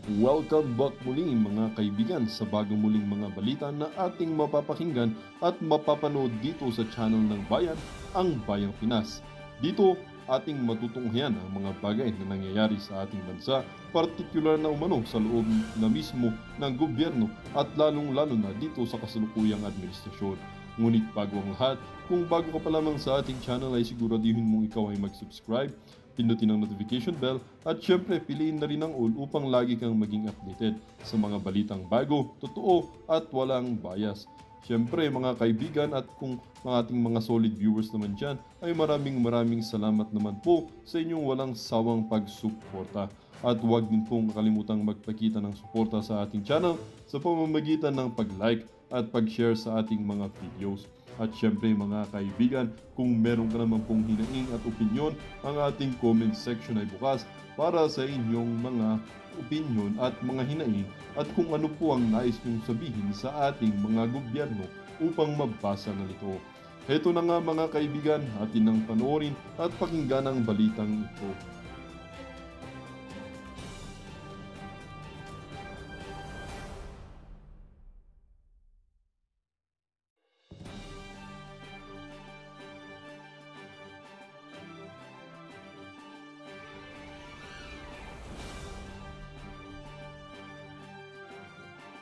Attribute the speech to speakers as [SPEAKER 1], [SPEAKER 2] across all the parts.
[SPEAKER 1] Welcome back muli mga kaibigan sa bagong muling mga balita na ating mapapakinggan at mapapanood dito sa channel ng Bayan, ang Bayang Pinas. Dito, ating matutunghayan ang mga bagay na nangyayari sa ating bansa, partikular na umano sa loob na mismo ng gobyerno at lalong-lalo na dito sa kasalukuyang administrasyon. Ngunit bago ang lahat, kung bago ka pa lamang sa ating channel ay siguraduhin mong ikaw ay mag-subscribe, pindutin ang notification bell at syempre piliin na rin ang all upang lagi kang maging updated sa mga balitang bago, totoo at walang bias. Syempre mga kaibigan at kung mga ating mga solid viewers naman dyan ay maraming salamat naman po sa inyong walang sawang pagsuporta. At huwag din pong kalimutang magpakita ng suporta sa ating channel sa pamamagitan ng pag-like at pag-share sa ating mga videos. At syempre mga kaibigan, kung meron ka naman pong hinaing at opinyon, ang ating comment section ay bukas para sa inyong mga opinyon at mga hinaing at kung ano po ang nais nyong sabihin sa ating mga gobyerno upang mabasa na ito. Heto na nga mga kaibigan, atin nang panoorin at pakinggan ang balitang ito.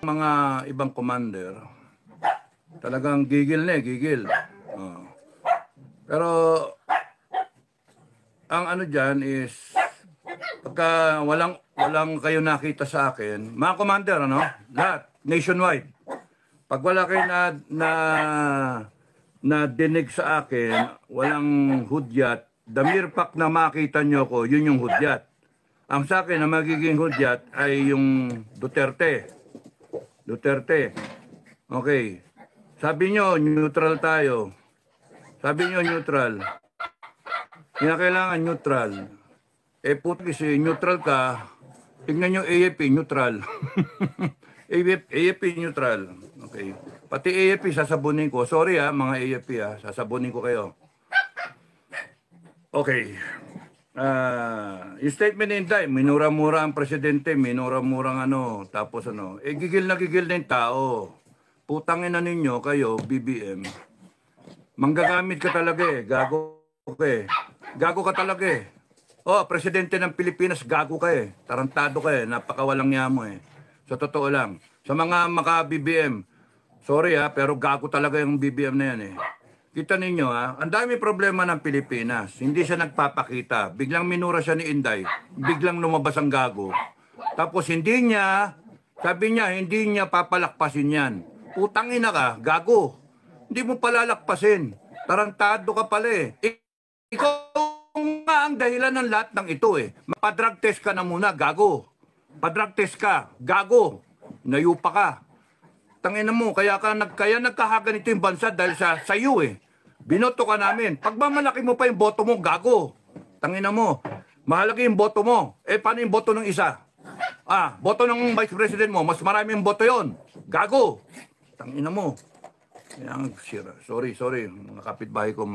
[SPEAKER 2] Mga ibang commander, talagang gigil na gigil. Pero, ang ano dyan is, pagka walang kayo nakita sa akin, mga commander, lahat, nationwide, pag wala kayo na dinig sa akin, walang hudyat, the mere fact na makita nyo ko, yun yung hudyat. Ang sa akin na magiging hudyat ay yung Duterte. Okay. Sabi nyo, neutral tayo. Sabi nyo, neutral. Kailangan neutral. Puti kasi neutral ka, tingnan nyo AFP, neutral. AFP, neutral. Okay. Pati AFP, sasabunin ko. Sorry mga AFP sasabunin ko kayo. Okay. Yung statement ni Inday, minura-mura ang presidente, minura-murang tapos gigil na yung tao. Putangin na ninyo kayo, BBM. Manggagamit ka talaga gago ka Gago ka talaga presidente ng Pilipinas, gago ka tarantado ka napakawalang yamo Sa totoo lang. Sa mga maka-BBM, sorry pero gago talaga yung BBM na yan Kita ninyo ang dami problema ng Pilipinas. Hindi siya nagpapakita. Biglang minura siya ni Inday. Biglang lumabas ang gago. Tapos sabi niya, hindi niya papalakpasin yan. Putangin na ka, gago. Hindi mo palalakpasin. Tarantado ka pala Ikaw nga ang dahilan ng lahat ng ito Mapadrug test ka na muna, gago. Padrug test ka, gago. Nayupa ka. Tangina mo, kaya nagkahaganito yung bansa dahil sa iyo Binoto ka namin. Pagmamalaki mo pa yung boto mo, gago. Tangina mo. Mahalaga yung boto mo. Paano yung boto ng isa? Boto ng vice president mo, mas maraming boto yon. Gago. Tangina mo. Sorry. Mga kapitbahay ko,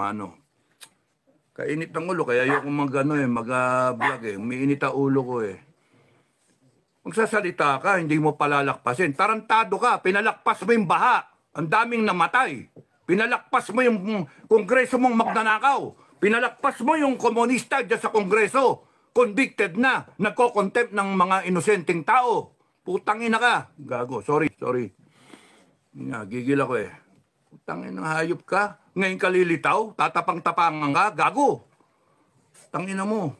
[SPEAKER 2] Kainit ng ulo, kaya ayoko mag-vlog Umiinit ang ulo ko Magsasalita ka, hindi mo palalakpasin. Tarantado ka, pinalakpas mo yung baha. Ang daming namatay. Pinalakpas mo yung kongreso mong magnanakaw. Pinalakpas mo yung komunista dyan sa kongreso. Convicted na. Nagko-contempt ng mga inosenteng tao. Putangin na ka. Gago. Sorry. Gigil ako Putangin na hayop ka. Ngayon kalilitaw. Tatapang-tapangan ka. Gago. Tangina mo.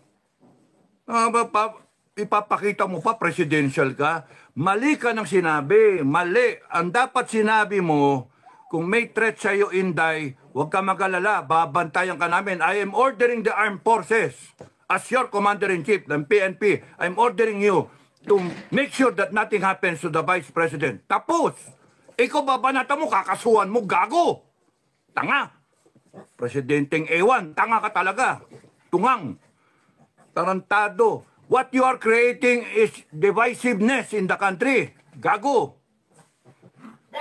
[SPEAKER 2] Ipapakita mo pa presidential ka. Mali ka ng sinabi. Mali. Ang dapat sinabi mo, kung may threat sa iyo, Inday, huwag ka mag-alala, babantayan ka namin. I am ordering the armed forces as your commander-in-chief ng PNP. I'm ordering you to make sure that nothing happens to the Vice President. Tapos, ikaw babanata mo, kakasuhan mo, gago. Tanga. Presidenteng ewan, tanga ka talaga. Tungang. Tarantado. What you are creating is divisiveness in the country. Gago.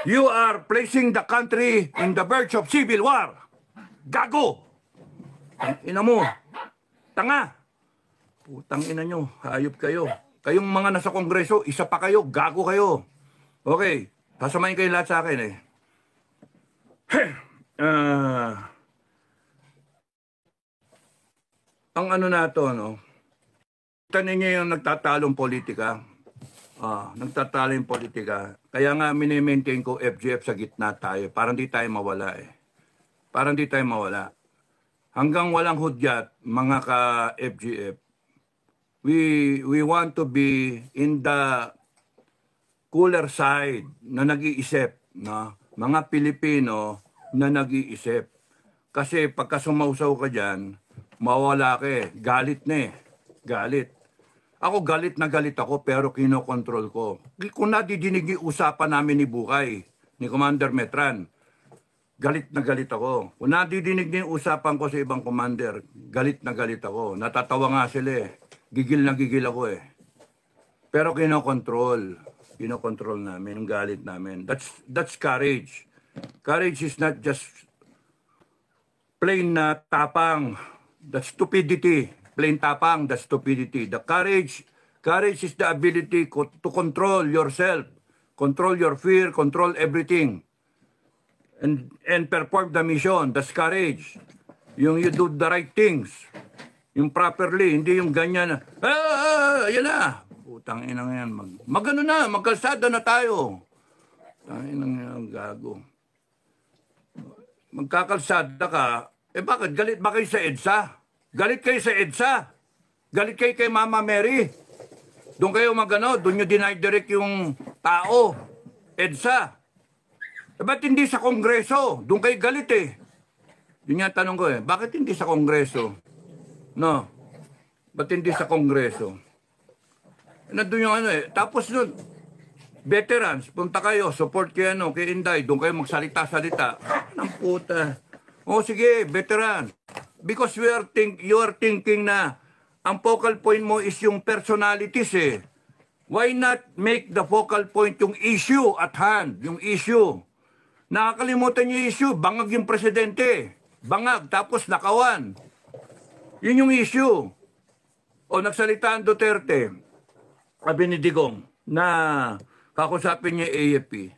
[SPEAKER 2] You are placing the country in the verge of civil war. Gago! Ina mo. Tanga. Putang ina nyo. Hayop kayo. Kayong mga nasa Kongreso, isa pa kayo, gago kayo. Okay, sasamahin kayo lahat sa akin eh. Ang ano na to, no? Tanin niyo yung nagtatalong politika. Nagtatalong politika. Kaya nga mini-maintain ko FGF sa gitna tayo. Para hindi tayo mawala eh. Para hindi tayo mawala. Hanggang walang hudyat, mga ka-FGF, we want to be in the cooler side na nag-iisip. No? Mga Pilipino na nag-iisip. Kasi pagka sumausaw ka dyan, mawala ka eh. Galit na eh. Galit. Ako galit na galit ako pero kinokontrol ko. Kung nadidinig yung usapan namin ni Bukay, ni Commander Metran, galit na galit ako. Kung nadidinig yung usapan ko sa ibang commander, galit na galit ako. Natatawa nga sila eh. Gigil na gigil ako eh. Pero kinokontrol. Kinokontrol namin, yung galit namin. That's courage. Courage is not just plain na tapang. That's stupidity. Plain tapang, that's stupidity. The courage is the ability to control yourself, control your fear, control everything, and perform the mission. That's courage. Yung you do the right things, yung properly, hindi yung ganyan na, yan na. Putang inang yan. Magano na, magkalsada na tayo. Putang inang yan, gago. Magkakalsada ka, bakit? Galit ba kayo sa EDSA? Galit kayo sa EDSA. Galit kayo kay Mama Mary. Doon kayo magano, doon nyo dinay-direct yung tao. EDSA. Ba't hindi sa Kongreso? Doon kayo galit eh. Yun nga tanong ko eh, bakit hindi sa Kongreso? No. Ba't hindi sa Kongreso? Nandun yung ano eh. Tapos doon, veterans, punta kayo, support kayo kay Inday, doon kayo magsalita-salita. Anong puta. O sige, veteran. Because you are thinking na ang focal point mo is yung personalities eh. Why not make the focal point yung issue at hand, yung issue? Nakakalimutan yung issue, bangag yung presidente. Bangag, tapos nakawan. Yun yung issue. O nagsalita ang Duterte, sabi ni Digong, na kakusapin niya AFP.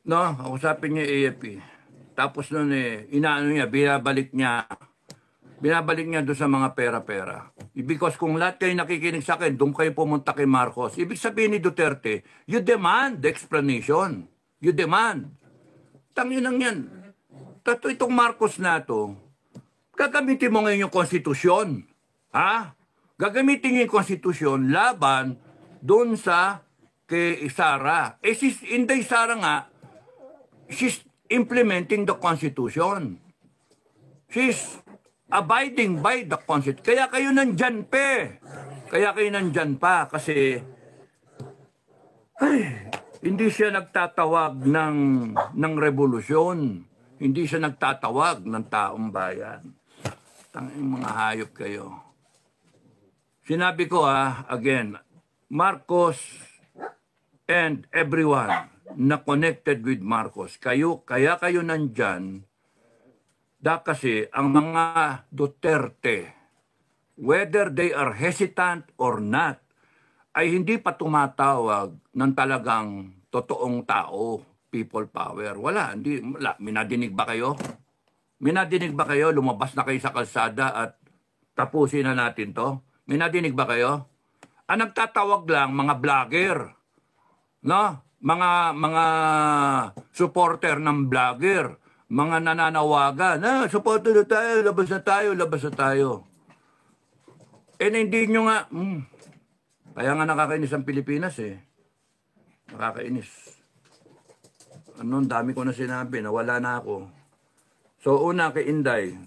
[SPEAKER 2] No, kakusapin niya AFP. Tapos nun inaano niya, binabalik niya doon sa mga pera-pera. Because kung lahat kayo nakikinig sa akin, doon kayo pumunta kay Marcos. Ibig sabihin ni Duterte, you demand the explanation. You demand. Tangin lang yan. Itong Marcos na to, gagamitin mo ngayon yung konstitusyon. Ha? Gagamitin yung konstitusyon laban doon sa kay Sara. Si Inday Sara nga, she's implementing the constitution. She's abiding by the constitution. Kaya kayo nandyan pa. Kasi hindi siya nagtatawag ng revolusyon. Hindi siya nagtatawag ng taong bayan. Tanging mga hayop kayo. Sinabi ko again, Marcos and everyone na connected with Marcos, kaya kayo nandyan, kasi ang mga Duterte, whether they are hesitant or not, ay hindi pa tumatawag ng talagang totoong tao, people power. Wala. Minadinig ba kayo? Minadinig ba kayo? Lumabas na kayo sa kalsada at tapusin na natin to? Minadinig ba kayo? Ang nagtatawag lang, mga vlogger. No? Mga supporter ng vlogger. Mga nananawagan. Supporter na tayo, labas na tayo, labas na tayo. Hindi nyo nga, kaya nga nakakainis ang Pilipinas eh. Nakakainis. Dami ko na sinabi, nawala na ako. So una kay Inday,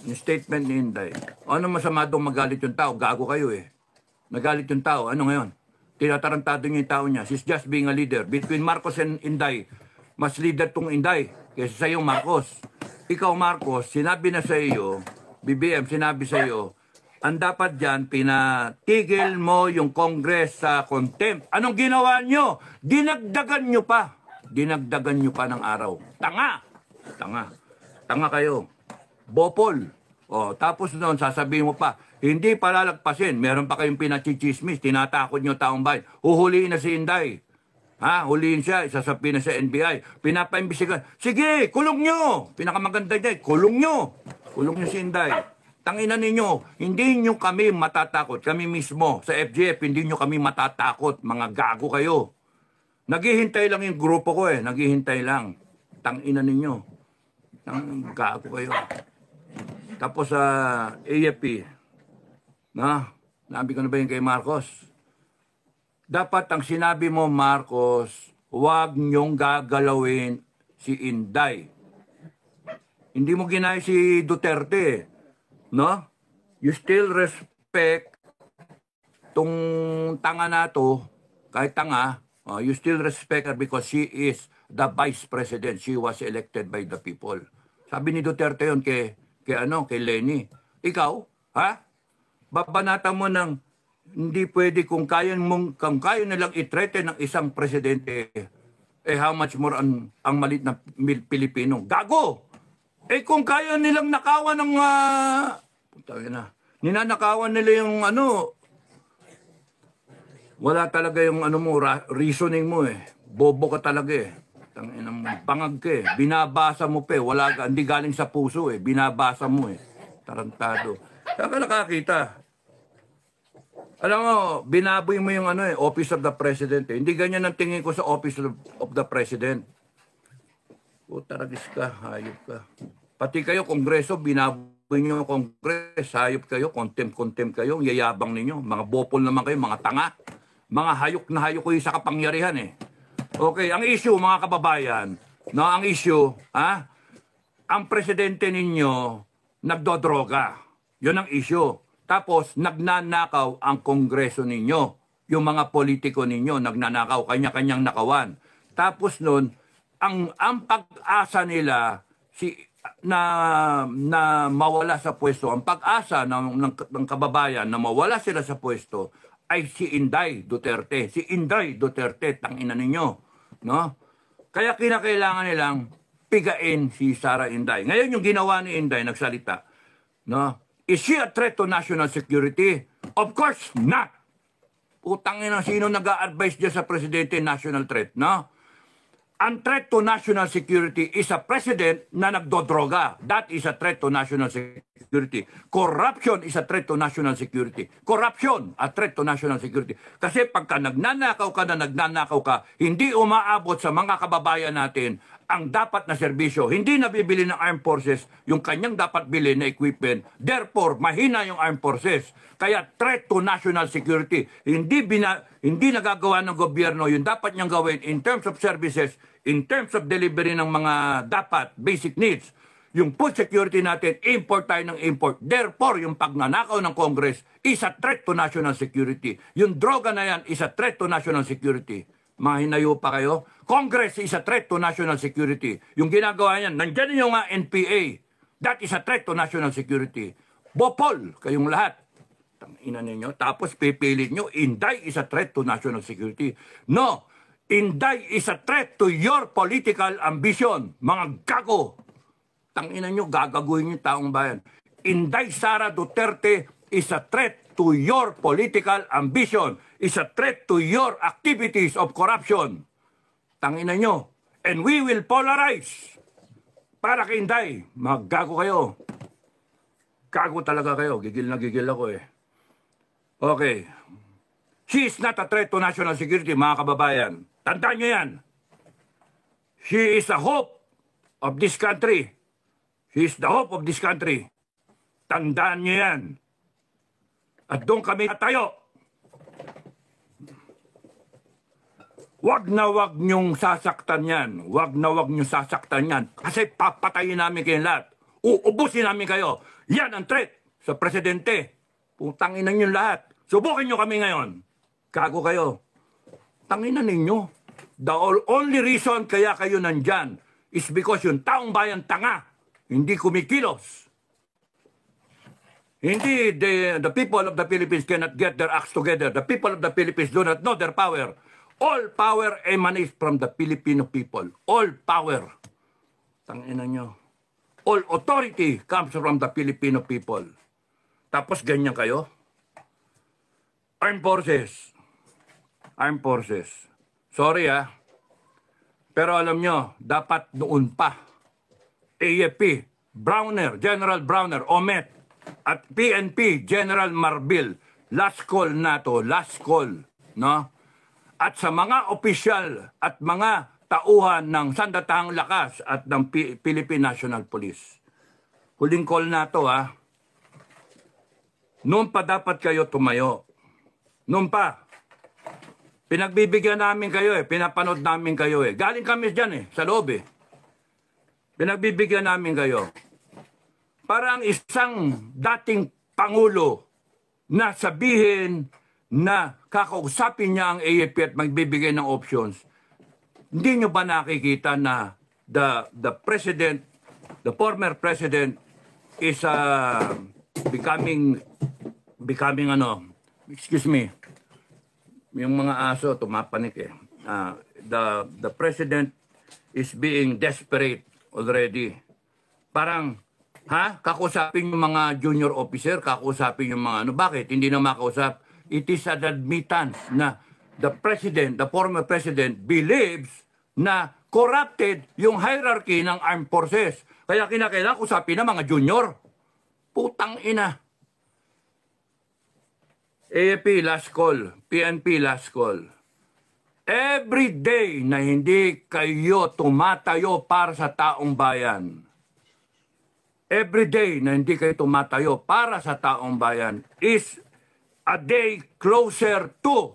[SPEAKER 2] yung statement ni Inday, ano masama doon magalit yung tao? Gago kayo eh. Nagalit yung tao, ano ngayon? Tinatarantado niya yung tao niya. She's just being a leader. Between Marcos and Inday, mas leader tong Inday kaysa sa iyo Marcos. Ikaw Marcos, sinabi na sa iyo, BBM sinabi sa iyo, ang dapat dyan, pinatigil mo yung Congress sa contempt. Anong ginawa nyo? Dinagdagan nyo pa. Dinagdagan nyo pa ng araw. Tanga. Tanga. Tanga kayo. Bopol. O, tapos noon, sasabihin mo pa, hindi palalagpasin. Meron pa kayong pinachichismis, tinatakot nyo taong bayan. Huhuliin na si Inday. Ha? Huliin siya, isasapin na sa NBI. Pinapaimbisigan. Sige, kulong nyo. Pinakamaganda niya, kulong nyo. Kulong nyo si Inday. Tangina ninyo, hindi nyo kami matatakot. Kami mismo, sa FGF, hindi nyo kami matatakot. Mga gago kayo. Naghihintay lang yung grupo ko eh. Naghihintay lang. Tangina ninyo. Gago kayo. Tapos sa AFP, nabi ko na ba yun kay Marcos? Dapat ang sinabi mo, Marcos, huwag niyong gagalawin si Inday. Hindi mo ginaya si Duterte, no? You still respect tong tanga na to, kahit tanga, you still respect her because she is the vice president. She was elected by the people. Sabi ni Duterte yun kay Lenny. Ikaw, ha? Babanata mo ng hindi pwede kung kaya nilang i-threaten ng isang presidente, how much more ang malit na Pilipino. Gago! Kung kaya nilang nakawan ng ninanakawan nila yung wala talaga yung reasoning mo eh. Bobo ka talaga eh. Bangag ka eh. Binabasa mo pa eh. Hindi galing sa puso eh. Binabasa mo eh. Tarantado. Saan ka nakakita? Alam mo, binaboy mo yung Office of the President eh. Hindi ganyan ang tingin ko sa Office of the President. Taragis ka, hayop ka. Pati kayo, Kongreso, binaboy nyo yung Kongres, hayop kayo, contempt kayo, yayabang ninyo. Mga bopol naman kayo, mga tanga. Mga hayok na hayok kayo sa kapangyarihan eh. Okay, ang issue mga kababayan, ang issue, ang presidente ninyo nagdodroga. Yun ang issue. Tapos nagnanakaw ang kongreso ninyo. Yung mga politiko ninyo nagnanakaw, kanya-kanyang nakawan. Tapos nun, ang pag-asa nila na mawala sa pwesto, ang pag-asa ng kababayan na mawala sila sa pwesto ay si Inday Duterte. Si Inday Duterte, tangina ninyo. No? Kaya kinakailangan nilang pigain si Sara Inday. Ngayon yung ginawa ni Inday, nagsalita. No? Is she a threat to national security? Of course not. Putangin na sino nag-a-advise dyan sa presidente national threat. No? Ang threat to national security is a president na nagdodroga. That is a threat to national security. Corruption is a threat to national security. Corruption, a threat to national security. Kasi pagka nagnanakaw ka, hindi umaabot sa mga kababayan natin ang dapat na serbisyo. Hindi nabibili ng armed forces yung kanyang dapat bili na equipment. Therefore, mahina yung armed forces. Kaya threat to national security. Hindi nagagawa ng gobyerno yung dapat niyang gawin in terms of services, in terms of delivery ng mga dapat basic needs. Yung food security natin, import tayo ng import. Therefore, yung pagnanakaw ng Congress is a threat to national security. Yung droga na yan is a threat to national security. Mahinayo pa kayo? Congress is a threat to national security. Yung ginagawa niyan, nandyan yung NPA. That is a threat to national security. Bopol, kayong lahat. Tangina ninyo. Tapos pipilit nyo, Inday is a threat to national security. No, Inday is a threat to your political ambition. Mga gago. Tangina nyo, gagaguhin yung taong bayan. Inday Sara Duterte is a threat to your political ambition. Is a threat to your activities of corruption. Tangina nyo. And we will polarize. Para kay Inday, maggago kayo. Gago talaga kayo. Gigil na gigil ako eh. Okay. She is not a threat to national security, mga kababayan. Tandaan nyo yan. She is a hope of this country. She is the hope of this country. Tandaan nyo yan. At doon kami tayo. Wag na wag nyong sasaktan yan. Wag na wag nyong sasaktan yan. Kasi papatayin namin kayo lahat. Uubusin namin kayo. Yan ang threat sa presidente. Putangin ninyo lahat. Subukin nyo kami ngayon. Gago kayo. Tanginan ninyo. The only reason kaya kayo nandyan is because yung taong bayan tanga. Hindi kumikilos. Hindi the people of the Philippines cannot get their acts together. The people of the Philippines do not know their power. All power emanates from the Filipino people. All power. Tangina nyo. All authority comes from the Filipino people. Tapos ganyan kayo? Armed Forces. Armed Forces. Sorry pero alam nyo, dapat noon pa. AFP, Browner, General Browner, Omet, at PNP, General Marbil. Last call na to, last call. No? At sa mga opisyal at mga tauhan ng Sandatahang Lakas at ng Philippine National Police. Huling call na to Noon pa dapat kayo tumayo. Noon pa. Pinagbibigyan namin kayo pinapanood namin kayo Galing kami dyan sa loob Pinagbibigyan namin kayo. Parang isang dating Pangulo na sabihin na kakausapin niya ang AFP at magbibigay ng options. Hindi nyo ba nakikita na the president, the former president is becoming excuse me, yung mga aso tumapanik the president is being desperate already. Parang kakausapin yung mga junior officer, kakausapin yung mga bakit hindi na makausap? It is an admittance na the president, the former president believes na corrupted yung hierarchy ng armed forces. Kaya kinakailangan usapin ng mga junior. Putang ina. AFP last call, PNP last call. Every day na hindi kayo tumatayo para sa taong bayan, every day na hindi kayo tumatayo para sa taong bayan is a day closer to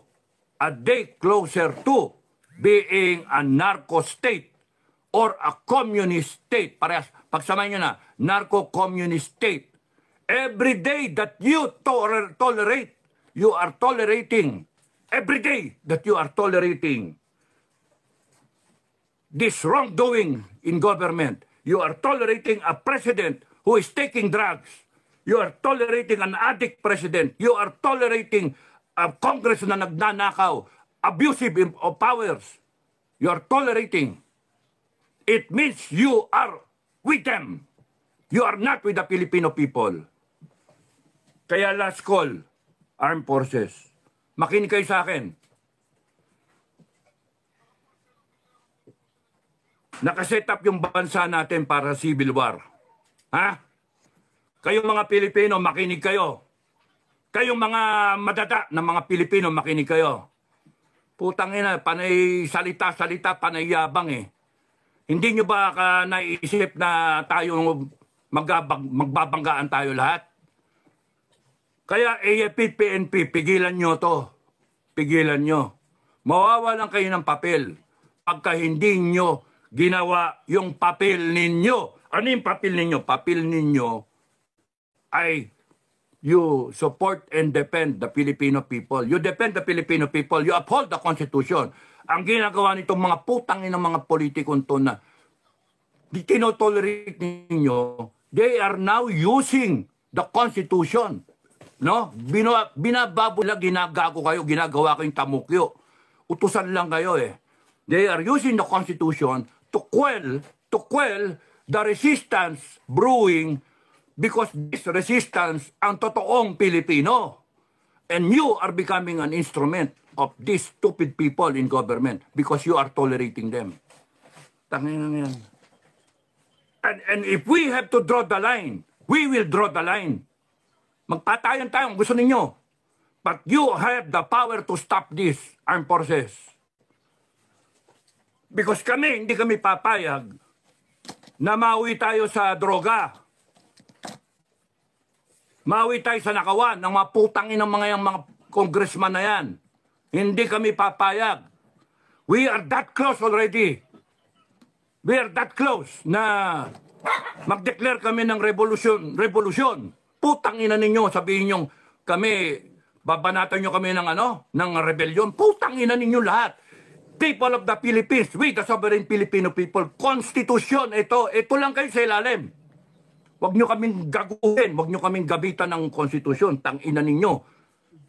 [SPEAKER 2] being a narco state or a communist state. Parehas, pagsamahin nyo na, narco-communist state. Every day that you tolerate, you are tolerating, every day that you are tolerating this wrongdoing in government, you are tolerating a president who is taking drugs. You are tolerating an addict president. You are tolerating a Congress na nagnanakaw, abusive of powers. You are tolerating. It means you are with them. You are not with the Filipino people. Kaya last call, armed forces. Makinig kayo sa akin. Nakaset up yung bansa natin para civil war. Kayong mga Pilipino, makinig kayo. Kayong mga madada ng mga Pilipino, makinig kayo. Putang ina, panay salita-salita, panay yabang Hindi nyo ba naisip na tayo magbabanggaan tayo lahat? Kaya AFP, PNP, pigilan nyo to. Pigilan nyo. Mawawalan kayo ng papel pagka hindi nyo ginawa yung papel ninyo. Ano yung papel ninyo? Papel ninyo ay you support and defend the Filipino people. You defend the Filipino people. You uphold the Constitution. Ang ginagawa nitong mga putang ng mga politikon to na tinotolerate ninyo, they are now using the Constitution. No? Binababula, ginagago kayo, ginagawa kayong tamukyo. Utusan lang kayo They are using the Constitution to quell the resistance brewing because this resistance ang totoong Pilipino. And you are becoming an instrument of these stupid people in government because you are tolerating them. Tangin yan. And if we have to draw the line, we will draw the line. Magpatayan tayo kung gusto ninyo. But you have the power to stop this armed forces. Because hindi kami papayag na mauwi tayo sa droga. Mauwi tayo sa nakawan ng mga putangin ng mga congressman na yan. Hindi kami papayag. We are that close already. We are that close na mag-declare kami ng revolution. Putangin na ninyo, sabihin nyo, babanatan nyo kami ng rebellion. Putangin na ninyo lahat. People of the Philippines, we the sovereign Filipino people, Constitution, ito lang kayo sa ilalim. Huwag nyo kaming gaguhin, huwag nyo kaming gabitan ng konstitusyon. Tangina ninyo.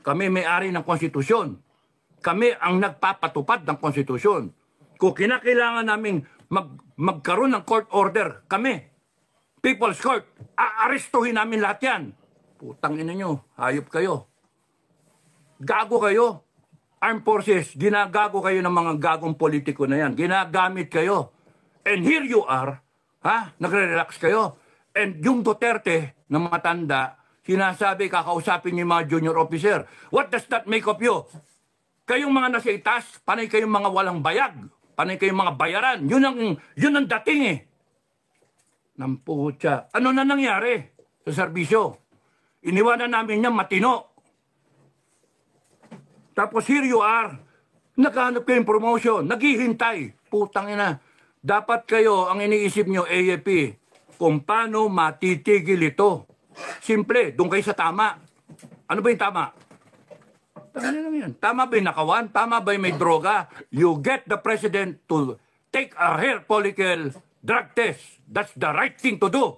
[SPEAKER 2] Kami may-ari ng konstitusyon. Kami ang nagpapatupad ng konstitusyon. Kung kinakailangan naming magkaroon ng court order, kami. People's Court. Aarestuhin namin lahat yan. Putang ina nyo, hayop kayo. Gago kayo. Armed Forces, ginagago kayo ng mga gagong politiko na yan. Ginagamit kayo. And here you are, nagre-relax kayo. And yung Duterte na matanda, sinasabi, kakausapin niyo yung mga junior officer. What does that make of you? Kayong mga nasa itas, panay kayong mga walang bayag. Panay kayong mga bayaran. Yun ang dating eh. Namputya. Ano na nangyari sa serbisyo? Iniwanan namin niya matino. Tapos here you are, naghahanap kayong promotion, naghihintay. Putang ina. Dapat kayo, ang iniisip nyo, AFP, kung paano matitigil ito. Simple, doon kayo sa tama. Ano ba yung tama? Tama lang yan. Tama ba yung nakawan? Tama ba yung may droga? You get the president to take a hair follicle drug test. That's the right thing to do.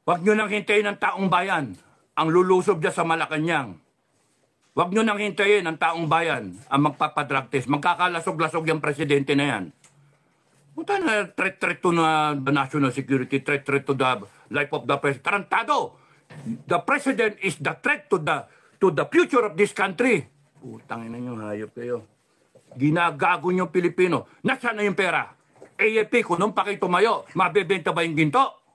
[SPEAKER 2] Huwag nyo nang hintayin ng taong bayan ang lulusob dyan sa Malacanang. Huwag nyo nang hintayin ang taong bayan ang magpapadrug test. Magkakalasog-lasog yung presidente na yan. Punta na threat to the national security, threat to the life of the president. Tarantado! The president is the threat to the future of this country. Putang ina nyo, hayop kayo. Ginagago nyo Pilipino. Nasaan na yung pera? AFP, kung nung pa kayo tumayo, mabebenta ba yung ginto?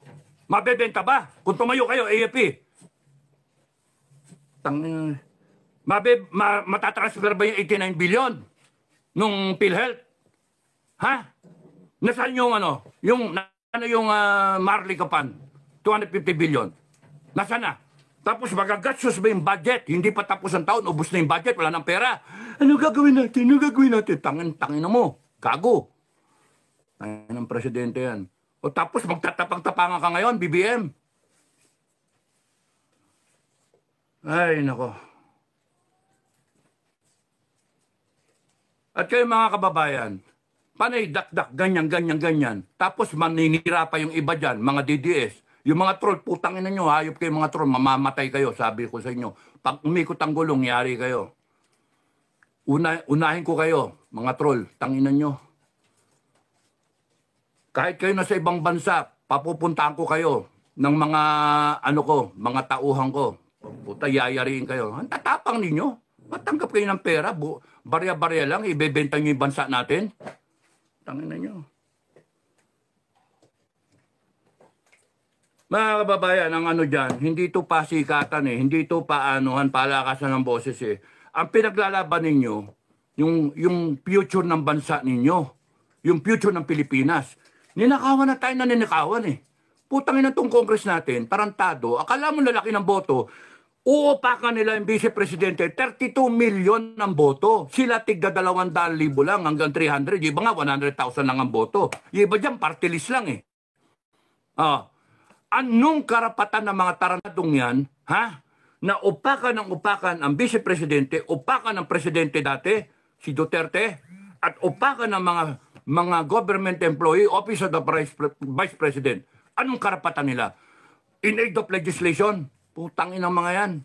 [SPEAKER 2] Mabebenta ba? Kung tumayo kayo, AFP. Matatransfer ba yung 89 billion nung PhilHealth? Ha? Nasaan yung Marley Kapan? 250 billion. Nasaan na? Tapos magagastos ba yung budget? Hindi pa tapos ang taon, ubos na yung budget, wala nang pera. Ano gagawin natin? Ano gagawin natin? Tangin na mo. Gago. Tangin ng presidente yan. O tapos magtatapang-tapangan ka ngayon, BBM. Ay, nako. At kayo mga kababayan, panay dakdak, ganyan. Tapos maninira pa yung iba dyan, mga DDS. Yung mga troll, putangin na nyo, hayop kayo mga troll, mamamatay kayo, sabi ko sa inyo. Pag umikot ang gulong, yari kayo. Unahin ko kayo, mga troll, tanginan nyo. Kahit kayo nasa ibang bansa, papupuntahan ko kayo ng mga, mga tauhan ko. Puta, yayariin kayo. Ang tatapang ninyo. Matanggap kayo ng pera. Barya-barya lang, ibebenta nyo yung bansa natin. Tanginan nyo. Mga kababayan, ang dyan, hindi ito pasikatan eh. Hindi ito palakasan ng boses eh. Ang pinaglalaban ninyo, yung future ng bansa ninyo. Yung future ng Pilipinas. Ninakawan na tayo na ninakawan eh. Putangin na itong Congress natin, tarantado. Akala mo lalaki ng boto, uupakan nila yung Vice Presidente, 32 million ang boto. Sila tigda 200,000 lang hanggang 300. Yung iba nga 100,000 lang ang boto. Yung iba dyan, party list lang eh. Anong karapatan ng mga tarantadong yan, na upakan ang Vice Presidente, upakan ng Presidente dati, si Duterte, at upakan ng mga government employee, Office of the Vice President. Anong karapatan nila? In aid of legislation? Putangin ang mga yan.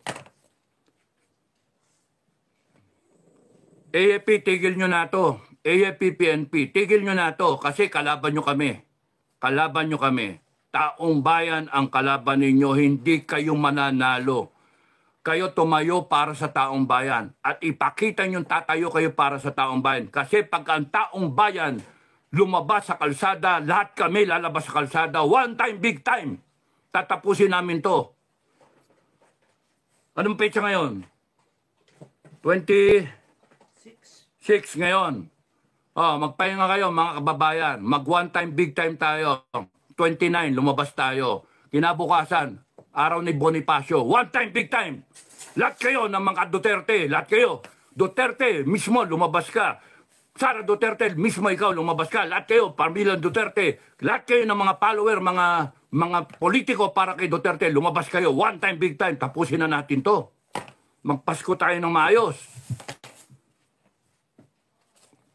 [SPEAKER 2] AFP, tigil nyo na to. AFP, PNP, tigil nyo na to kasi kalaban nyo kami. Kalaban nyo kami. Taong bayan ang kalaban ninyo, hindi kayo mananalo. Kayo tumayo para sa taong bayan. At ipakita nyo tatayo kayo para sa taong bayan. Kasi pag ang taong bayan lumabas sa kalsada, lahat kami lalabas sa kalsada. One time, big time. Tatapusin namin to. Anong petsa ngayon? 26 ngayon. Magpahinga kayo mga kababayan. Mag one time, big time tayo. 29, lumabas tayo. Kinabukasan, araw ni Bonifacio. One time, big time. Lahat kayo ng mga Duterte, lahat kayo. Duterte, mismo lumabas ka. Sara Duterte, mismo ikaw lumabas ka. Lahat kayo, pamilya Duterte. Lahat kayo ng mga follower, mga politiko para kay Duterte, lumabas kayo. One time, big time. Tapusin na natin to. Magpasko tayo ng maayos.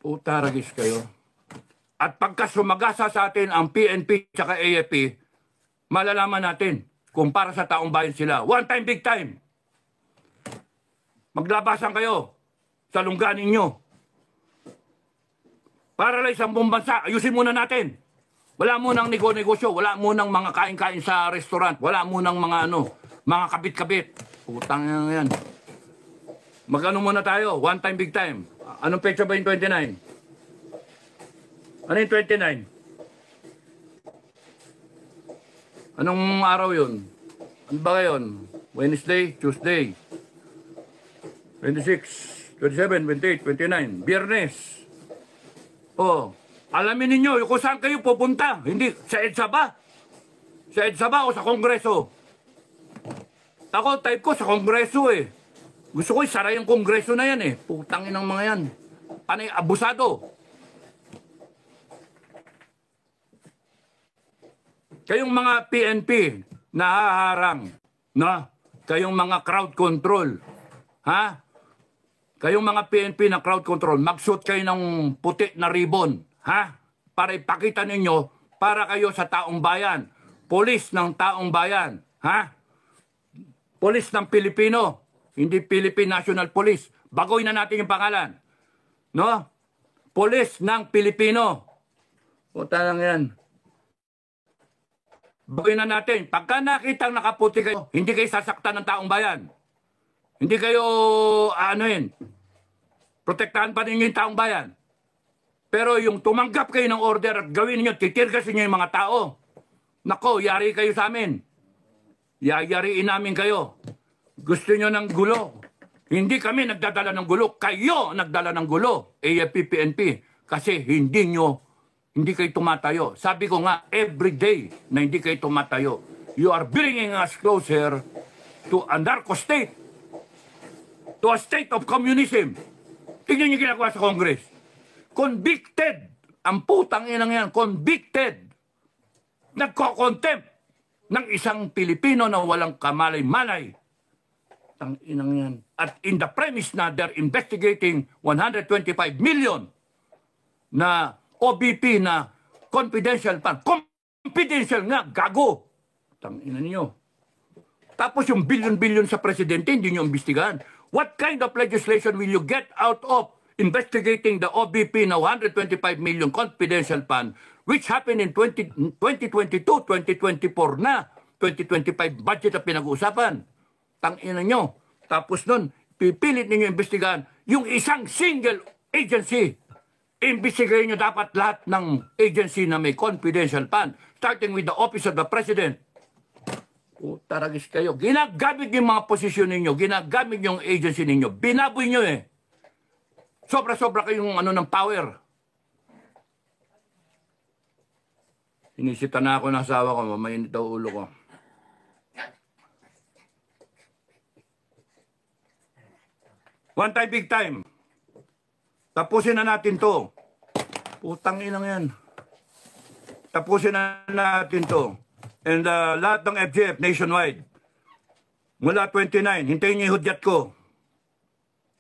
[SPEAKER 2] Utaragis kayo. At pagka sumagasa sa atin ang PNP at AFP, malalaman natin kung para sa taong bayan sila. One time, big time. Maglabasan kayo sa lungganin nyo. Paralyze ang buong bansa. Ayusin muna natin. Wala munang negosyo, wala munang mga kain-kain sa restaurant, wala munang mga mga kabit-kabit. Putang yan. Magano muna tayo? One time, big time. Anong petsa ba yung 29? Ano yung 29? Anong araw yun? Ano ba ngayon? Wednesday, Tuesday, 26, 27, 28, 29, Biyernes. Oh, alamin ninyo kung saan kayo pupunta. Hindi, sa EDSA ba? Sa EDSA ba o sa Kongreso? Ako, type ko sa Kongreso eh. Gusto ko isara yung Kongreso na yan eh. Putangin ng mga yan. Panay, abusado. Kayong mga PNP, nahaharang, na? Kayong mga crowd control, ha? Kayong mga PNP na crowd control, magsuot kayo ng puti na ribbon, ha? Para ipakita ninyo, para kayo sa taong bayan. Polis ng taong bayan, ha? Polis ng Pilipino, hindi Philippine National Police. Bagoy na natin yung pangalan. No? Polis ng Pilipino. Puta lang yan. Bagoy na natin. Pagka nakitang nakaputi kayo, hindi kayo sasaktan ng taong bayan. Hindi kayo, protektahan pa ninyo yung taong bayan. Pero yung tumanggap kayo ng order at gawin ninyo, titirgasin nyo yung mga tao. Nako, yari kayo sa amin. Yayariin namin kayo. Gusto nyo ng gulo. Hindi kami nagdadala ng gulo. Kayo nagdala ng gulo. AFP, PNP. Kasi hindi kayo tumatayo. Sabi ko nga, every day na hindi kayo tumatayo, you are bringing us closer to a narco state. To a state of communism. Tingnan niyo ginagawa sa Congress. Convicted. Ang putang inang yan. Convicted. Nagko-contempt ng isang Pilipino na walang kamalay-malay. Tang inang yan. At in the premise na they're investigating 125 million na OBP na confidential fund. Confidential nga, gago. Tang ina niyo. Tapos yung billion-billion sa presidente, hindi niyo imbestigahan. What kind of legislation will you get out of investigating the OBP na 125 million confidential fund which happened in 2022, 2024 na, 2025 budget na pinag-uusapan. Tangina nyo. Tapos nun, pipilit ninyo imbestigahan yung isang single agency. Imbestigahin nyo dapat lahat ng agency na may confidential fund, starting with the Office of the President. Taragis kayo. Ginagamit yung mga posisyon ninyo, ginagamit yung agency ninyo, binaboy nyo eh. Sobra-sobra kayong ng power. Inisita na ako ng asawa ko, mamainit daw ulo ko. One time, big time. Tapusin na natin to. Putang inang yan. Tapusin na natin to. And lahat ng FGF nationwide. Mula 29, hintayin niyo yung hudyat ko.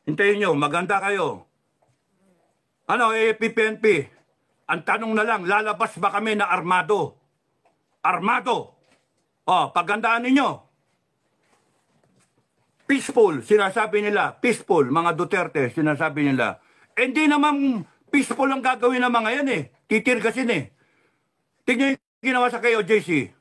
[SPEAKER 2] Hintayin niyo, maganda kayo. AFP, PNP, ang tanong na lang, lalabas ba kami na armado? Armado. Pagandaan ninyo. Peaceful, sinasabi nila. Peaceful, mga Duterte, sinasabi nila. Hindi naman peaceful ang gagawin ng mga yan eh. Titirgasin eh. Tingnan yung ginawa sa kayo, JC.